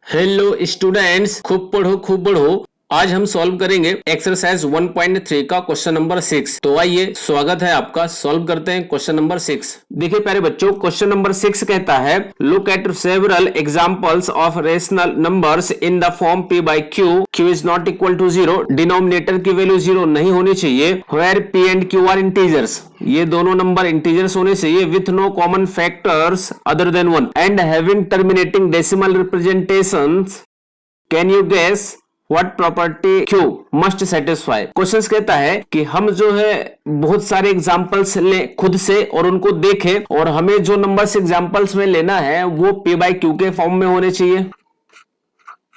Hello students, खूब पढ़ो खूब बढ़ो। आज हम सॉल्व करेंगे एक्सरसाइज 1.3 का क्वेश्चन नंबर 6। तो आइए, स्वागत है आपका। सॉल्व करते हैं क्वेश्चन नंबर 6। देखिए प्यारे बच्चों, क्वेश्चन नंबर 6 कहता है look at several examples of rational numbers in the form p by q is not equal to 0। Denominator की वैल्यू 0 नहीं होनी चाहिए। Where p and q are integers, ये दोनों नंबर इंटीजर्स होने चाहिए with no common factors other than 1 and having terminating decimal representations. Can you guess what property Q must satisfy. Question कहता है कि हम जो है बहुत सारे एग्जांपल्स ले खुद से और उनको देखें और हमें जो नंबर्स एग्जांपल्स में लेना है वो p बाई q के फॉर्म में होने चाहिए,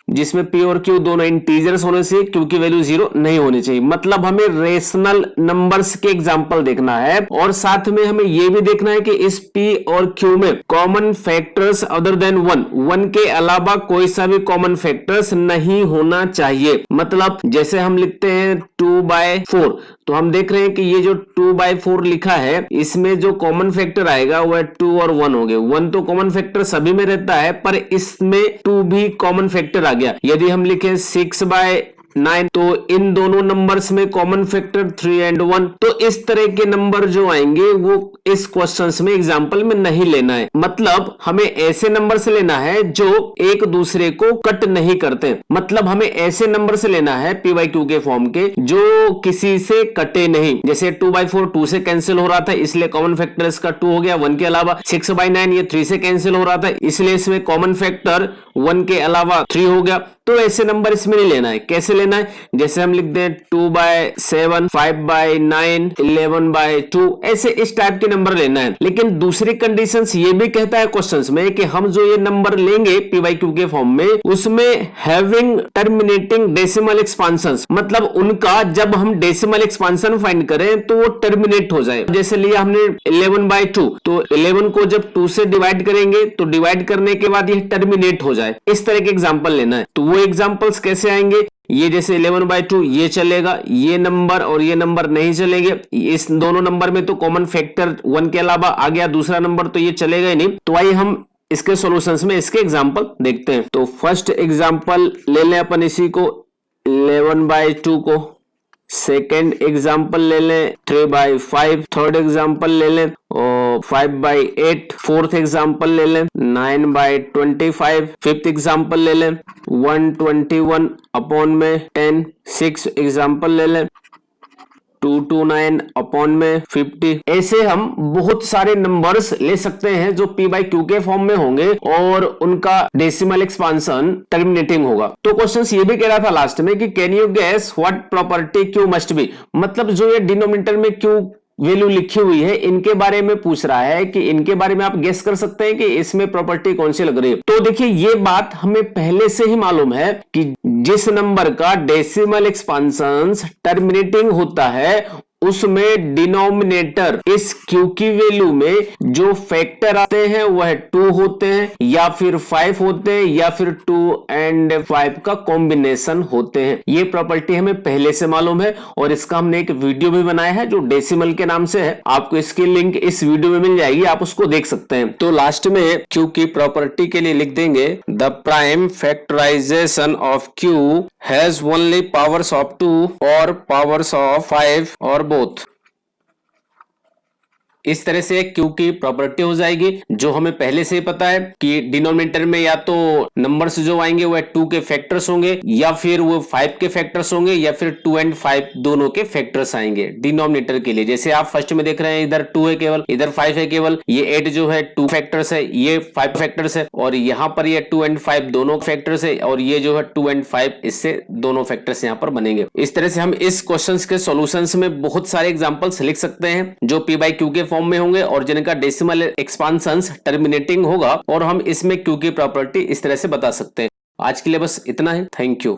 जिसमें p और q दोनों इंटीजर्स होने से q की वैल्यू 0 नहीं होनी चाहिए। मतलब हमें रेशनल नंबर्स के एग्जांपल देखना है और साथ में हमें यह भी देखना है कि इस p और q में कॉमन फैक्टर्स अदर देन 1 के अलावा कोई सा भी कॉमन फैक्टर्स नहीं होना चाहिए। मतलब जैसे हम लिखते हैं 2/4, तो हम देख रहे हैं कि ये जो 2/4 लिखा है इसमें जो कॉमन फैक्टर आएगा वो 2 और 1 हो गए। 1 तो कॉमन फैक्टर सभी में रहता है, पर इसमें 2 भी कॉमन फैक्टर आ गया। यदि हम लिखें 6/9 तो इन दोनों नंबर्स में कॉमन फैक्टर 3 एंड 1। तो इस तरह के नंबर जो आएंगे वो इस क्वेश्चंस में एग्जांपल में नहीं लेना है। मतलब हमें ऐसे नंबर से लेना है जो एक दूसरे को कट नहीं करते। मतलब हमें ऐसे नंबर से लेना है p बाई q के फॉर्म के जो किसी से कटे नहीं। जैसे 2/4 2 से कैंसिल हो रहा था इसलिए कॉमन फैक्टर इसका 2 हो गया 1 के अलावा। 6/9 ये 3 से कैंसिल हो रहा था इसलिए इसमें कॉमन फैक्टर 1 के अलावा 3 हो गया। तो ऐसे नंबर इसमें नहीं लेना है। कैसे लेना है? जैसे हम लिख दें 2/7, 5/9, 11/2, ऐसे इस टाइप के नंबर लेना है। लेकिन दूसरी कंडीशंस ये भी कहता है क्वेश्चंस में कि हम जो ये नंबर लेंगे p बाई q के फॉर्म में उसमें हैविंग टर्मिनेटिंग डेसिमल एक्सपांशंस, मतलब उनका जब हम डेसिमल एक्सपांशन फाइंड करें तो वो टर्मिनेट हो जाए। जैसे लिया हमने 11/2, तो 11 को जब 2 से डिवाइड करेंगे तो डिवाइड करने के बाद ये टर्मिनेट हो जाए। इस तरह के एग्जांपल लेना है। तो वो एग्जांपल्स कैसे आएंगे? ये जैसे 11/2 ये चलेगा, ये नंबर और ये नंबर नहीं चलेंगे। इस दोनों नंबर में तो कॉमन फैक्टर 1 के अलावा आ गया, दूसरा नंबर तो ये चलेगा ही नहीं। तो आइए हम इसके सॉल्यूशंस में इसके एग्जांपल देखते हैं। तो फर्स्ट एग्जांपल ले लें अपन इसी को 11/2 को। सेकेंड एग्जाम्पल ले लें 3/5। थर्ड एग्जाम्पल ले लें 5/8। फोर्थ एग्जाम्पल ले लें 9/25। फिफ्थ एग्जाम्पल ले लें 121 अपॉन में 10। सिक्स एग्जाम्पल ले लें 229 अपॉन में 50। ऐसे हम बहुत सारे नंबर्स ले सकते हैं जो p बाई q के फॉर्म में होंगे और उनका डेसिमल एक्सपांशन टर्मिनेटिंग होगा। तो क्वेश्चन ये भी कह रहा था लास्ट में कि can you guess what property q must be. मतलब जो ये डिनोमिनेटर में q वैल्यू लिखी हुई है इनके बारे में पूछ रहा है कि इनके बारे में आप गेस कर सकते हैं कि इसमें प्रॉपर्टी कौन सी लग रही है। तो देखिए ये बात हमें पहले से ही मालूम है कि जिस नंबर का डेसिमल एक्सपांशन टर्मिनेटिंग होता है उसमें डिनोमिनेटर इस q की वैल्यू में जो फैक्टर आते हैं वह 2 होते हैं या फिर 5 होते हैं या फिर 2 एंड 5 का कॉम्बिनेशन होते हैं। ये प्रॉपर्टी हमें पहले से मालूम है और इसका हमने एक वीडियो भी बनाया है जो डेसिमल के नाम से है। आपको इसकी लिंक इस वीडियो में मिल जाएगी, आप उसको देख सकते हैं। तो लास्ट में q की प्रॉपर्टी के लिए लिख देंगे the prime factorisation of q has only powers of 2 और पावर्स ऑफ 5 और बोथ। इस तरह से q की प्रॉपर्टी हो जाएगी जो हमें पहले से ही पता है कि डिनोमिनेटर में या तो नंबर्स जो आएंगे वह 2 के फैक्टर्स होंगे या फिर वो 5 के फैक्टर्स होंगे या फिर 2 एंड 5 दोनों के फैक्टर्स आएंगे डिनोमिनेटर के लिए। जैसे आप फर्स्ट में देख रहे हैं इधर 2 है केवल, इधर 5 है केवल। ये 8 जो है 2 फैक्टर्स है, ये 5 फैक्टर्स है और यहाँ पर ये 2 एंड 5 दोनों फैक्टर्स है और ये जो है 2 एंड 5 इससे दोनों फैक्टर्स यहाँ पर बनेंगे। इस तरह से हम इस क्वेश्चन के सॉल्यूशंस में बहुत सारे एग्जाम्पल्स लिख सकते हैं जो p बाई q के फॉर्म में होंगे और जिनका डेसिमल एक्सपांशंस टर्मिनेटिंग होगा और हम इसमें q की प्रॉपर्टी इस तरह से बता सकते हैं। आज के लिए बस इतना है। Thank you.